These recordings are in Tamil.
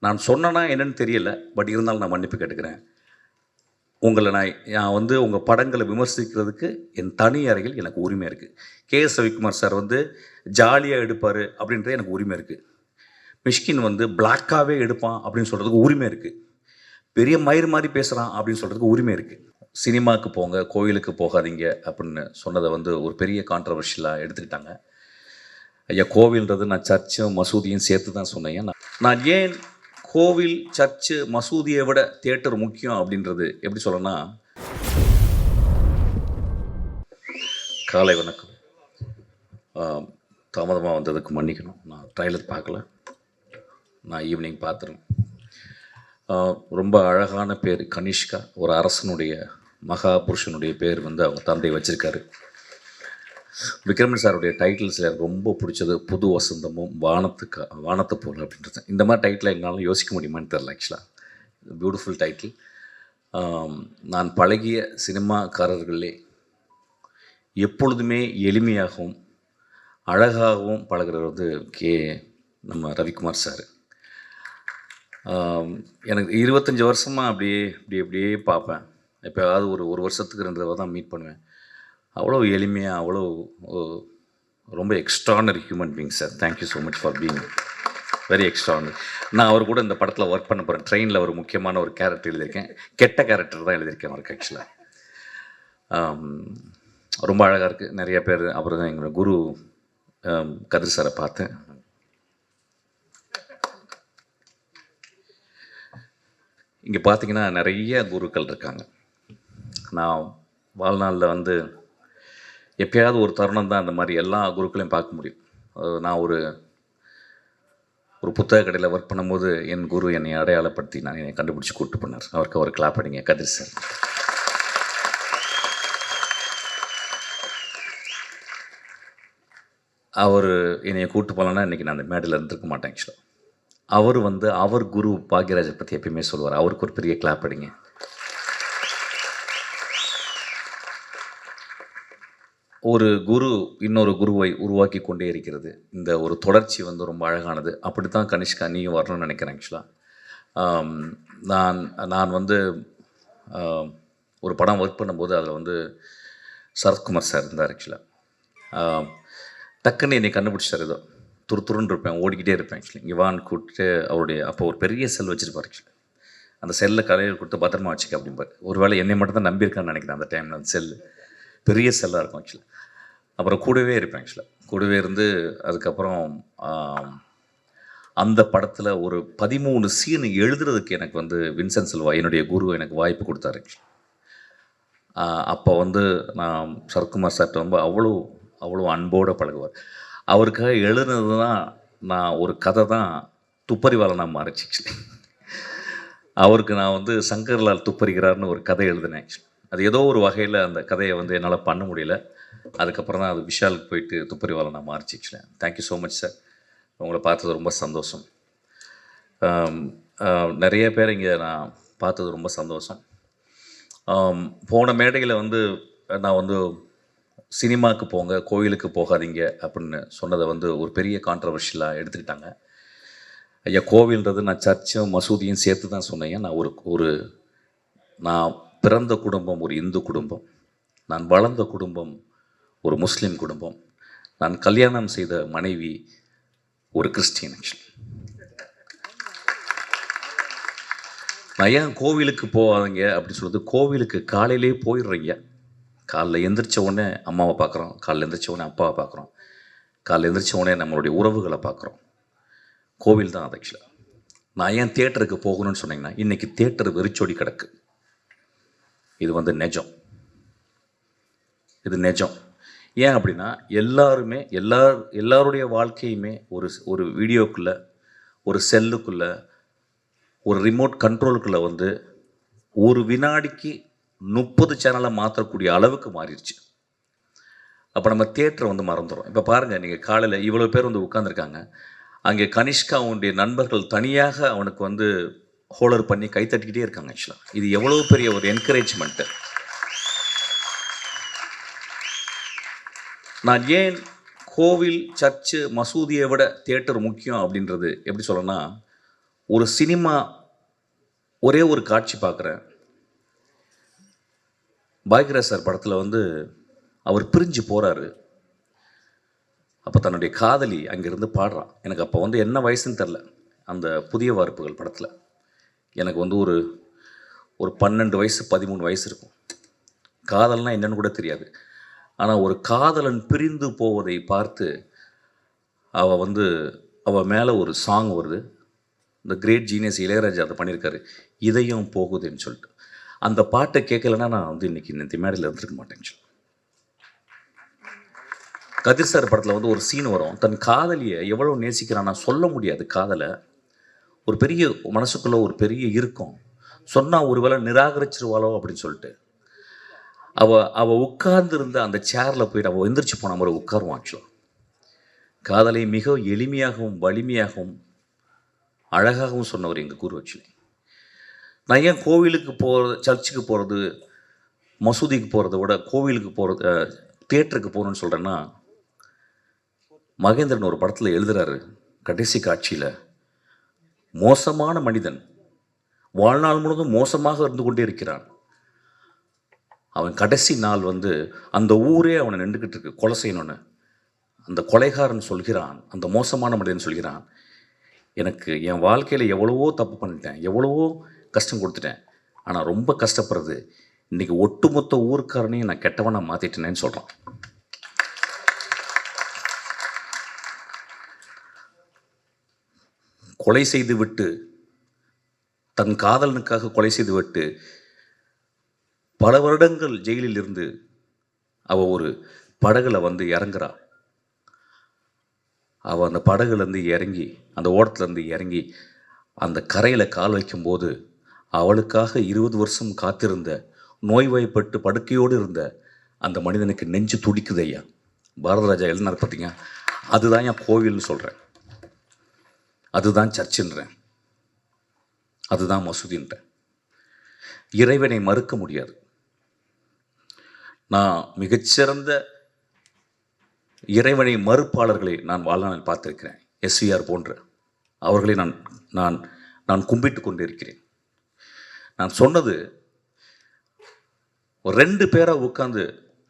நான் சொன்னேன்னா என்னன்னு தெரியல. பட் இருந்தாலும் நான் மன்னிப்பு கேட்டுக்கிறேன். உங்கள நான் வந்து உங்க படங்கள விமர்சிக்கிறதுக்கு என் தனி அறையில் எனக்கு உரிமை இருக்கு. கே.எஸ். ரவிக்குமார் சார் வந்து ஜாலியா எடுப்பாரு அப்படின்றது எனக்கு உரிமை இருக்கு. மிஷ்கின் வந்து பிளாக்காவே எடுப்பான் அப்படின்னு சொல்றதுக்கு உரிமை இருக்கு. பெரிய மயிர் மாரி பேசுறான் அப்படின்னு சொல்றதுக்கு உரிமை இருக்கு. சினிமாக்கு போங்க, கோயிலுக்கு போகாதீங்க அப்படின்னு சொன்னத வந்து ஒரு பெரிய கான்ட்ரோவர்ஷியலா எடுத்துக்கிட்டாங்க. ஐயா கோவில்ன்றது நான் சர்ச்சும், மசூதியும் சேர்த்து தான் சொன்னேன். நான் ஏன் கோவில், சர்ச்சு, மசூதியை விட தியேட்டர் முக்கியம் அப்படின்றது எப்படி சொல்லணும்னா, காலை வணக்கம். தாமதமாக வந்ததுக்கு மன்னிக்கணும். நான் ட்ரைலர் பார்க்கல. நான் ஈவினிங் பார்த்துருவேன். ரொம்ப அழகான பேர் கனிஷ்கா. ஒரு அரசனுடைய மகா புருஷனுடைய பேர் வந்து அவங்க தந்தை வச்சுருக்காரு. விக்ரமன் சாருடைய டைட்டில்ஸில் எனக்கு ரொம்ப பிடிச்சது புது வசந்தமும் வானத்து போல் அப்படின்றது. இந்த மாதிரி டைட்டில் எங்களால் யோசிக்க முடியுமான்னு தெரில. ஆக்சுவலாக பியூட்டிஃபுல் டைட்டில். நான் பழகிய சினிமாக்காரர்களே எப்பொழுதுமே எளிமையாகவும் அழகாகவும் பழகிறவர் வந்து நம்ம ரவிக்குமார் சார். எனக்கு 25 வருஷமாக அப்படியே பார்ப்பேன். எப்போயாவது ஒரு வருஷத்துக்கு 2 தடவை தான் மீட் பண்ணுவேன். அவ்வளோ எளிமையாக, அவ்வளோ ரொம்ப extraordinary human being sir. Thank you so much for being very extraordinary. நான் அவர் கூட இந்த படத்தில் ஒர்க் பண்ண போகிறேன். ட்ரெயினில் ஒரு முக்கியமான ஒரு கேரக்டர் எழுதியிருக்கேன். கெட்ட கேரக்டர் தான் எழுதியிருக்கேன் அவருக்கு. ஆக்சுவலாக ரொம்ப அழகாக இருக்குது. நிறைய பேர் அப்புறம் தான் எங்களோட குரு கதிர் சாரை பார்த்தேன். இங்கே பார்த்தீங்கன்னா நிறைய குருக்கள் இருக்காங்க. நான் வாழ்நாளில் வந்து எப்பயாவது ஒரு தருணம் தான் அந்த மாதிரி எல்லா குருக்களையும் பார்க்க முடியும். நான் ஒரு புத்தக கடையில் ஒர்க் பண்ணும்போது என் குரு என்னை அடையாளப்படுத்தி என்னை கண்டுபிடிச்சி கூப்பிட்டு பண்ணார். அவருக்கு ஒரு கிளாப் அடிங்க கதிர் சார். அவர் என்னை கூப்பிட்டு போகலன்னா இன்றைக்கி நான் அந்த மேடையில் இருந்திருக்க மாட்டேன். ஆக்சுவலாக அவர் வந்து அவர் குரு பாக்யராஜை பற்றி எப்பயுமே சொல்லுவார். அவருக்கு ஒரு பெரிய கிளாப் அடிங்க. ஒரு குரு இன்னொரு குருவை உருவாக்கி கொண்டே இருக்கிறது. இந்த ஒரு தொடர்ச்சி வந்து ரொம்ப அழகானது. அப்படி தான் கனிஷ்கா நீயும் வரணும்னு நினைக்கிறேன். ஆக்சுவலாக நான் வந்து ஒரு படம் ஒர்க் பண்ணும்போது அதில் வந்து சரத்குமார் சார் இருந்தார். ஆக்சுவலாக டக்குன்னு என்னை கண்டுபிடிச்சார். ஏதோ துருன்னு இருப்பேன், ஓடிக்கிட்டே இருப்பேன். ஆக்சுவலி இங்கே வான்னு கூப்பிட்டு அவருடைய அப்போ ஒரு பெரிய செல் வச்சுருப்பார். ஆக்சுவலி அந்த செல்லை கலையில் கொடுத்து பத்திரமா வச்சுக்க அப்படிம்பார். ஒரு வேளை என்னை மட்டும் தான் நம்பியிருக்கான்னு நினைக்கிறேன். அந்த டைமில் அந்த செல்லு பெரிய செல்லாக இருக்கும். ஆக்சுவலாக அப்புறம் கூடவே இருப்பேன். ஆக்சுவலாக கூடவே இருந்து அதுக்கப்புறம் அந்த படத்தில் ஒரு 13 சீன் எழுதுறதுக்கு எனக்கு வந்து வின்சென்ட் செல்வா என்னுடைய குரு எனக்கு வாய்ப்பு கொடுத்தாரு. அப்போ வந்து நான் சரத்குமார் சார்ட்ட ரொம்ப அவ்வளோ அன்போடு பழகுவார். அவருக்காக எழுதுனது தான் நான் ஒரு கதை தான் துப்பறிவாளனாக மாறிச்சு. அவருக்கு நான் வந்து சங்கர்லால் துப்பறிகிறார்னு ஒரு கதை எழுதினேன். அது ஏதோ ஒரு வகையில் அந்த கதையை வந்து என்னால் பண்ண முடியல. அதுக்கப்புறம் தான் அது விஷாலுக்கு போயிட்டு துப்பறிவாளனாக மாறிச்சு. Thank you so much sir. உங்களை பார்த்தது ரொம்ப சந்தோஷம். நிறைய பேர் இங்கே நான் பார்த்தது ரொம்ப சந்தோஷம். போன மேடையில் வந்து நான் வந்து சினிமாவுக்கு போங்க, கோயிலுக்கு போகாதீங்க அப்படின்னு சொன்னதை வந்து ஒரு பெரிய கான்ட்ரோவர்ஷியலாக எடுத்துக்கிட்டாங்க. ஐயா கோவில்ன்றது நான் சர்ச்சும், மசூதியும் சேர்த்து தான் சொன்னேன். நான் பிறந்த குடும்பம் ஒரு இந்து குடும்பம். நான் வளர்ந்த குடும்பம் ஒரு முஸ்லீம் குடும்பம். நான் கல்யாணம் செய்த மனைவி ஒரு கிறிஸ்டியன். நான் ஏன் கோவிலுக்கு போகாதீங்க அப்படின்னு சொல்லுறது, கோவிலுக்கு காலையிலே போயிடுறீங்க. காலைல எந்திரிச்ச உடனே அம்மாவை பார்க்குறோம், காலைல எந்திரிச்ச உடனே அப்பாவை பார்க்குறோம், காலைல எந்திரிச்ச உடனே நம்மளுடைய உறவுகளை பார்க்குறோம். கோவில் தான் அது. ஆக்சுவலாக நான் ஏன் தியேட்டருக்கு போகணும்னு சொன்னீங்கன்னா, இன்றைக்கி தியேட்டர் வெறிச்சோடி கிடக்கு. இது வந்து நிஜம். இது நிஜம். ஏன் அப்படின்னா எல்லாருடைய வாழ்க்கையுமே ஒரு வீடியோக்குள்ளே, ஒரு செல்லுக்குள்ளே, ஒரு ரிமோட் கண்ட்ரோலுக்குள்ளே வந்து ஒரு வினாடிக்கு 30 சேனலை மாற்றக்கூடிய அளவுக்கு மாறிடுச்சு. அப்போ நம்ம தியேட்டரை வந்து மறந்துடும். இப்போ பாருங்கள், நீங்கள் காலையில் இவ்வளோ பேர் வந்து உட்காந்துருக்காங்க. அங்கே கனிஷ்காவுடைய நண்பர்கள் தனியாக அவனுக்கு வந்து ஹோல்டர் பண்ணி கைத்தட்டிக்கிட்டே இருக்காங்க. ஆக்சுவலாக இது எவ்வளோ பெரிய ஒரு என்கரேஜ்மெண்ட்டு. நான் ஏன் கோவில், சர்ச்சு, மசூதியை விட தியேட்டர் முக்கியம் அப்படின்றது எப்படி சொல்லணும்னா, ஒரு சினிமா ஒரே ஒரு காட்சி பார்க்குறேன். பாக்யராஜ் சார் படத்தில் வந்து அவர் பிரிஞ்சு போகிறாரு. அப்போ தன்னுடைய காதலி அங்கேருந்து பாடுறான். எனக்கு அப்போ வந்து என்ன வயசுன்னு தெரில. அந்த புதிய வார்ப்புகள் படத்தில் எனக்கு வந்து ஒரு ஒரு 12 வயசு 13 வயசு இருக்கும். காதல்னா என்னன்னு கூட தெரியாது. ஆனால் ஒரு காதலன் பிரிந்து போவதை பார்த்து அவள் மேலே ஒரு சாங் வருது. இந்த கிரேட் ஜீனியஸ் இளையராஜா அதை பண்ணியிருக்காரு. இதயம் போகுதுன்னு சொல்லிட்டு அந்த பாட்டை கேட்கலன்னா நான் வந்து இன்றைக்கி இந்த மேடையில் இருந்திருக்க மாட்டேன்னு சொல்லி. கதிர் சார் படத்தில் வந்து ஒரு சீன் வரும். தன் காதலியை எவ்வளோ நேசிக்கிறான்னா சொல்ல முடியாது. காதலை ஒரு பெரிய மனசுக்குள்ளே ஒரு பெரிய இருக்கும். சொன்னால் ஒரு வேளை நிராகரிச்சிருவாளோ அப்படின்னு சொல்லிட்டு அவள் உட்கார்ந்துருந்த அந்த சேரில் போயிட்டு அவள் எந்திரிச்சு போன மாதிரி உட்காருவான். ஆக்சுவலாக காதலை மிக எளிமையாகவும் வலிமையாகவும் அழகாகவும் சொன்னவர் எங்கள் குரு. ஆக்சுவலி நான் ஏன் கோவிலுக்கு போகிறது, சர்ச்சுக்கு போகிறது, மசூதிக்கு போகிறத விட கோவிலுக்கு போகிறது, தியேட்டருக்கு போகணுன்னு சொல்கிறேன்னா, மகேந்திரன் ஒரு படத்தில் எழுதுகிறாரு கடைசி காட்சியில், மோசமான மனிதன் வாழ்நாள் முழுவதும் மோசமாக இருந்து கொண்டே இருக்கிறான். அவன் கடைசி நாள் வந்து அந்த ஊரே அவனை நின்றுக்கிட்டு இருக்கு கொலை செய்யணுன்னு. அந்த கொலைகாரன் சொல்கிறான், அந்த மோசமான மனிதன் சொல்கிறான், எனக்கு என் வாழ்க்கையில் எவ்வளவோ தப்பு பண்ணிட்டேன், எவ்வளவோ கஷ்டம் கொடுத்துட்டேன், ஆனால் ரொம்ப கஷ்டப்படுறது இன்றைக்கி ஒட்டுமொத்த ஊருக்காரனையும் நான் கெட்டவனை மாற்றிட்டேனேன்னு சொல்கிறான். கொலை செய்து விட்டு, தன் காதலனுக்காக கொலை செய்து விட்டு பல வருடங்கள் ஜெயிலில் இருந்து அவள் ஒரு படகுல வந்து இறங்குறா. அவள் அந்த படகுலேருந்து இறங்கி, அந்த ஓடத்துலேருந்து இறங்கி அந்த கரையில் கால் வைக்கும்போது அவளுக்காக 20 வருஷம் காத்திருந்த, நோய்வாய்ப்பட்டு படுக்கையோடு இருந்த அந்த மனிதனுக்கு நெஞ்சு துடிக்குது. ஐயா பாரதராஜா எழுதினார் பார்த்தீங்க, அதுதான் என் கோவில்னு சொல்கிறேன், அதுதான் சர்ச்சுன்றேன், அதுதான் மசூதின்றேன். இறைவனை மறுக்க முடியாது. நான் மிகச்சிறந்த இறைவனை மறுப்பாளர்களை நான் வாழ்நாளில் பார்த்திருக்கிறேன். எஸ்விஆர் போன்ற அவர்களை நான் நான் நான் கும்பிட்டு கொண்டிருக்கிறேன். நான் சொன்னது, ஒரு 2 பேரை உட்காந்து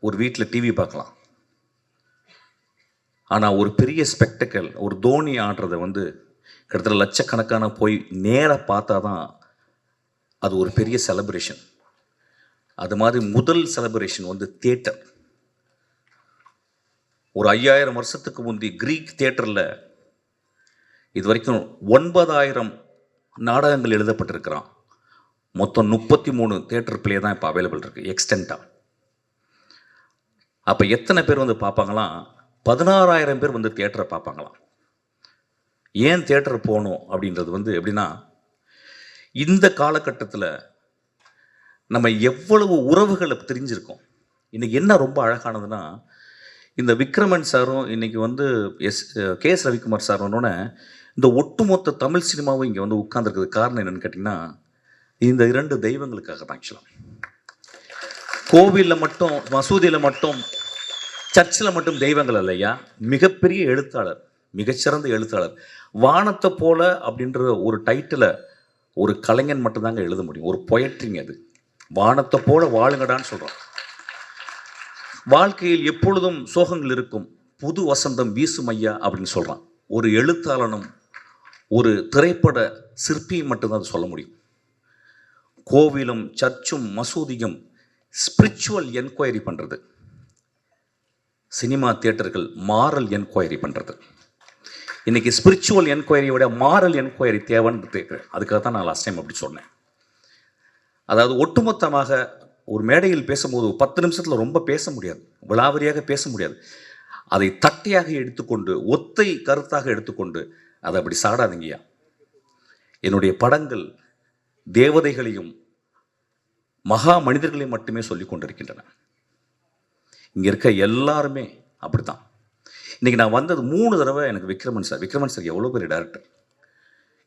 ஒரு வீட்டில் டிவி பார்க்கலாம், ஆனால் ஒரு பெரிய ஸ்பெக்டக்கல், ஒரு தோனி ஆடுறதை வந்து கிட்டத்தட்ட லட்சக்கணக்கான போய் நேராக பார்த்தா தான் அது ஒரு பெரிய செலிப்ரேஷன். அது மாதிரி முதல் செலிப்ரேஷன் வந்து தியேட்டர். ஒரு 5000 வருஷத்துக்கு முந்தி கிரீக் தியேட்டரில் இது வரைக்கும் 9000 நாடகங்கள் எழுதப்பட்டிருக்கிறான். மொத்தம் 33 தியேட்டர் பிளே தான் இப்போ அவைலபிள் இருக்குது எக்ஸ்டென்ட்டாக. அப்போ எத்தனை பேர் வந்து பார்ப்பாங்களாம்? 16000 பேர் வந்து தியேட்டரை பார்ப்பாங்களாம். ஏன் தியேட்டர் போகணும் அப்படின்றது வந்து எப்படின்னா, இந்த காலகட்டத்தில் நம்ம எவ்வளவு உறவுகளை தெரிஞ்சிருக்கோம். இன்றைக்கி என்ன ரொம்ப அழகானதுன்னா, இந்த விக்ரமன் சாரும் இன்றைக்கி வந்து KS ரவிக்குமார் சார் வந்தோடனே இந்த ஒட்டுமொத்த தமிழ் சினிமாவும் இங்கே வந்து உட்கார்ந்துருக்கிறது காரணம் என்னென்னு கேட்டிங்கன்னா, இந்த 2 தெய்வங்களுக்காக தான். ஆக்சுவலாக கோவிலில் மட்டும், மசூதியில் மட்டும், சர்ச்சில் மட்டும் தெய்வங்கள் இல்லையா, மிகப்பெரிய எழுத்தாளர், மிகச்சிறந்த எழுத்தாளர். வானத்தை போல அப்படின்ற ஒரு டைட்டிலை ஒரு கலைஞன் மட்டும்தாங்க எழுத முடியும். ஒரு பொயட்ரிங்க அது. வானத்தை போல வாழுங்கடான்னு சொல்கிறோம். வாழ்க்கையில் எப்பொழுதும் சோகங்கள் இருக்கும், புது வசந்தம் வீசும் ஐயா அப்படின்னு சொல்கிறான். ஒரு எழுத்தாளனும் ஒரு திரைப்பட சிற்பியும் மட்டும்தான் அது சொல்ல முடியும். கோவிலும் சர்ச்சும் மசூதியும் ஸ்பிரிச்சுவல் என்கொயரி பண்ணுறது, சினிமா தியேட்டர்கள் மாரல் என்கொயரி பண்ணுறது. இன்றைக்கி ஸ்பிரிச்சுவல் என்கொயரியோட மாரல் என்கொயரி தேவைன்னு கேட்குறேன். அதுக்காக தான் நான் லாஸ்ட் டைம் அப்படி சொன்னேன். அதாவது ஒட்டுமொத்தமாக ஒரு மேடையில் பேசும்போது 10 நிமிஷத்தில் ரொம்ப பேச முடியாது, விலாவரியாக பேச முடியாது. அதை தட்டையாக எடுத்துக்கொண்டு, ஒத்தை கருத்தாக எடுத்துக்கொண்டு அதை அப்படி சாடாதீங்கய்யா. என்னுடைய படங்கள் தேவதைகளையும் மகா மனிதர்களையும் மட்டுமே சொல்லி கொண்டிருக்கின்றன. இங்கே இருக்க எல்லாருமே அப்படித்தான். இன்றைக்கி நான் வந்தது 3 தடவை எனக்கு விக்ரமன் சார் எவ்வளோ பெரிய டேரக்டர்,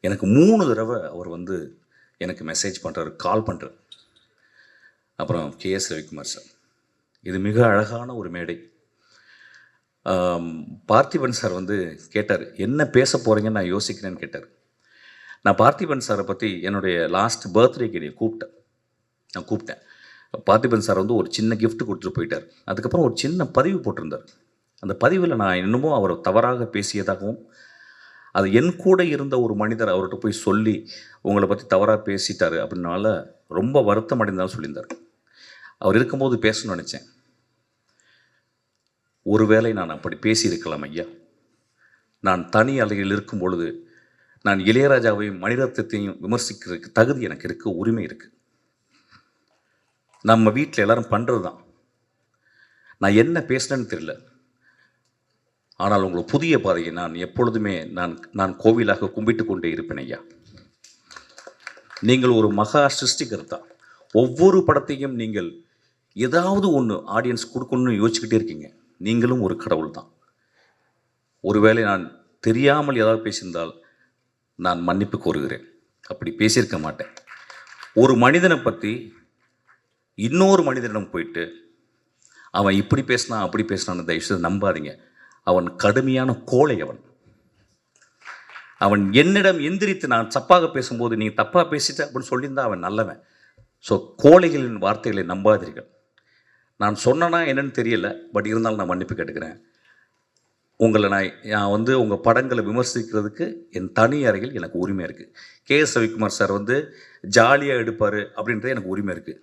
எனக்கு 3 தடவை அவர் வந்து எனக்கு மெசேஜ் பண்ணுறாரு, கால் பண்ணுறாரு. அப்புறம் KS ரவிக்குமார் சார். இது மிக அழகான ஒரு மேடை. பார்த்திபன் சார் வந்து கேட்டார், என்ன பேச போகிறீங்கன்னு நான் யோசிக்கிறேன்னு கேட்டார். நான் பார்த்திபன் சாரை பற்றி என்னுடைய லாஸ்ட் பர்த்டேக்கு என்னை கூப்பிட்டேன். பார்த்திபன் சார் வந்து ஒரு சின்ன gift கொடுத்துட்டு போயிட்டார். அதுக்கப்புறம் ஒரு சின்ன பதிவு போட்டிருந்தார். அந்த பதிவில் நான் இன்னமும் அவரை தவறாக பேசியதாகவும், அது என் கூட இருந்த ஒரு மனிதர் அவர்கிட்ட போய் சொல்லி உங்களை பற்றி தவறாக பேசிட்டாரு அப்படின்னால ரொம்ப வருத்தம் அடைந்தாலும் சொல்லியிருந்தார். அவர் இருக்கும்போது பேசணும்னு நினச்சேன். ஒருவேளை நான் அப்படி பேசியிருக்கலாம் ஐயா. நான் தனி அறையில் இருக்கும் பொழுது நான் இளையராஜாவையும் மணிரத்னத்தையும் விமர்சிக்கிறதுக்கு தகுதி எனக்கு இருக்குது, உரிமை இருக்குது. நம்ம வீட்டில் எல்லாரும் பண்ணுறது தான். நான் என்ன பேசுனேன்னு தெரியல. ஆனால் உங்களுக்கு புதிய பாதையை நான் எப்பொழுதுமே நான் கோவிலாக கும்பிட்டு கொண்டே இருப்பேன் ஐயா. நீங்கள் ஒரு மகா சிருஷ்டிகர்த்தா. ஒவ்வொரு படத்தையும் நீங்கள் ஏதாவது ஒன்று ஆடியன்ஸ் கொடுக்கணும்னு யோசிச்சுக்கிட்டே இருக்கீங்க. நீங்களும் ஒரு கடவுள் தான். ஒருவேளை நான் தெரியாமல் ஏதாவது பேசியிருந்தால் நான் மன்னிப்பு கோருகிறேன். அப்படி பேசியிருக்க மாட்டேன். ஒரு மனிதனை பற்றி இன்னொரு மனிதனிடம் போயிட்டு அவன் இப்படி பேசினான் அப்படி பேசினான்னு தயவுசெய்து நம்பாதீங்க. அவன் கடுமையான கோழை. அவன் என்னிடம் எந்திரித்து நான் தப்பாக பேசும்போது நீ தப்பாக பேசிட்ட அப்படின்னு சொல்லியிருந்தா அவன் நல்லவன். ஸோ கோழைகளின் வார்த்தைகளை நம்பாதீர்கள். நான் சொன்னேன்னா என்னன்னு தெரியல, பட் இருந்தாலும் நான் மன்னிப்பு கேட்டுக்கிறேன். உங்களை நான் வந்து உங்கள் படங்களை விமர்சிக்கிறதுக்கு என் தனி அறையில் எனக்கு உரிமை இருக்குது. கே.எஸ். ரவிக்குமார் சார் வந்து ஜாலியாக எடுப்பார் அப்படின்றது எனக்கு உரிமை இருக்குது.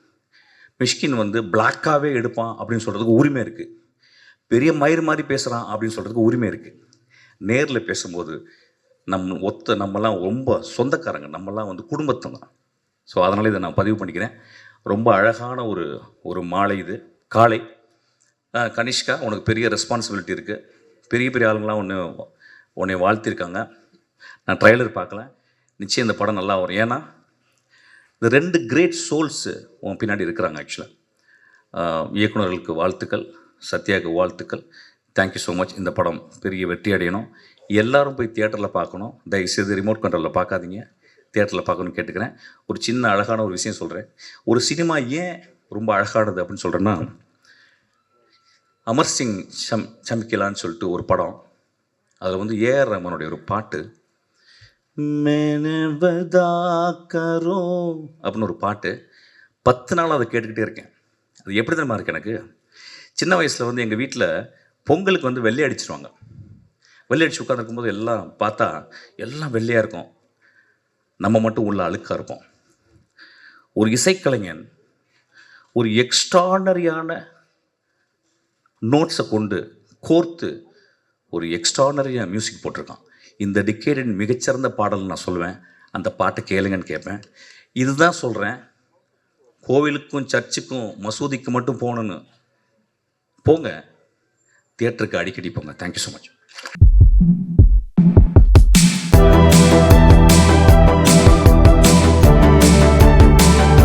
மிஷ்கின் வந்து பிளாக்காகவே எடுப்பான் அப்படின்னு சொல்கிறதுக்கு உரிமை இருக்குது. பெரிய மயிர் மாதிரி பேசுகிறான் அப்படின்னு சொல்கிறதுக்கு உரிமை இருக்குது. நேரில் பேசும்போது நம்மலாம் ரொம்ப சொந்தக்காரங்க, நம்மலாம் வந்து குடும்பத்தை தான். ஸோ அதனால் இதை நான் பதிவு பண்ணிக்கிறேன். ரொம்ப அழகான ஒரு மாலை இது, காலை. கனிஷ்கா, உனக்கு பெரிய ரெஸ்பான்சிபிலிட்டி இருக்குது. பெரிய பெரிய ஆளுங்களாம் உன்னை வாழ்த்திருக்காங்க. நான் ட்ரைலர் பார்க்கல, நிச்சயம் இந்த படம் நல்லா வரும். ஏன்னா இந்த 2 கிரேட் சோல்ஸு உன் பின்னாடி இருக்கிறாங்க. ஆக்சுவலாக இயக்குநர்களுக்கு வாழ்த்துக்கள், சத்யாவுக்கு வாழ்த்துக்கள். Thank you so much. இந்த படம் பெரிய வெற்றி அடையணும். எல்லோரும் போய் தியேட்டரில் பார்க்கணும். தயவுசெய்து ரிமோட் கண்ட்ரோலில் பார்க்காதீங்க, தியேட்டரில் பார்க்கணும்னு கேட்டுக்கிறேன். ஒரு சின்ன அழகான ஒரு விஷயம் சொல்கிறேன். ஒரு சினிமா ஏன் ரொம்ப அழகானது அப்படின்னு சொல்கிறேன்னா, அமர் சிங் சமிக்கலான்னு சொல்லிட்டு ஒரு படம், அதில் வந்து ஏஆர் ரஹ்மானுடைய ஒரு பாட்டு, மேனவதாக்கரோ அப்படின்னு ஒரு பாட்டு, 10 நாள் அதை கேட்டுக்கிட்டே இருக்கேன். அது எப்படி தெரியுமா இருக்குது எனக்கு? சின்ன வயசில் வந்து எங்கள் வீட்டில் பொங்கலுக்கு வந்து வெள்ளை அடிச்சிருவாங்க. வெள்ளை அடிச்சு உட்காந்துருக்கும்போது எல்லாம் பார்த்தா எல்லாம் வெள்ளையாக இருக்கும், நம்ம மட்டும் உள்ள அழுக்காக இருப்போம். ஒரு இசைக்கலைஞன் ஒரு எக்ஸ்ட்ரானரியான நோட்ஸை கொண்டு கோர்த்து ஒரு எக்ஸ்ட்ரானரியாக மியூசிக் போட்டிருக்கான். இந்த டிகேடின் மிகச்சிறந்த பாடல் நான் சொல்லுவேன். அந்த பாட்டை கேளுங்கன்னு கேட்பேன். இதுதான் சொல்கிறேன், கோவிலுக்கும் சர்ச்சுக்கும் மசூதிக்கு மட்டும் போகணுன்னு போங்க, தியேட்டருக்கு அடிக்கடி போங்க. Thank you so much.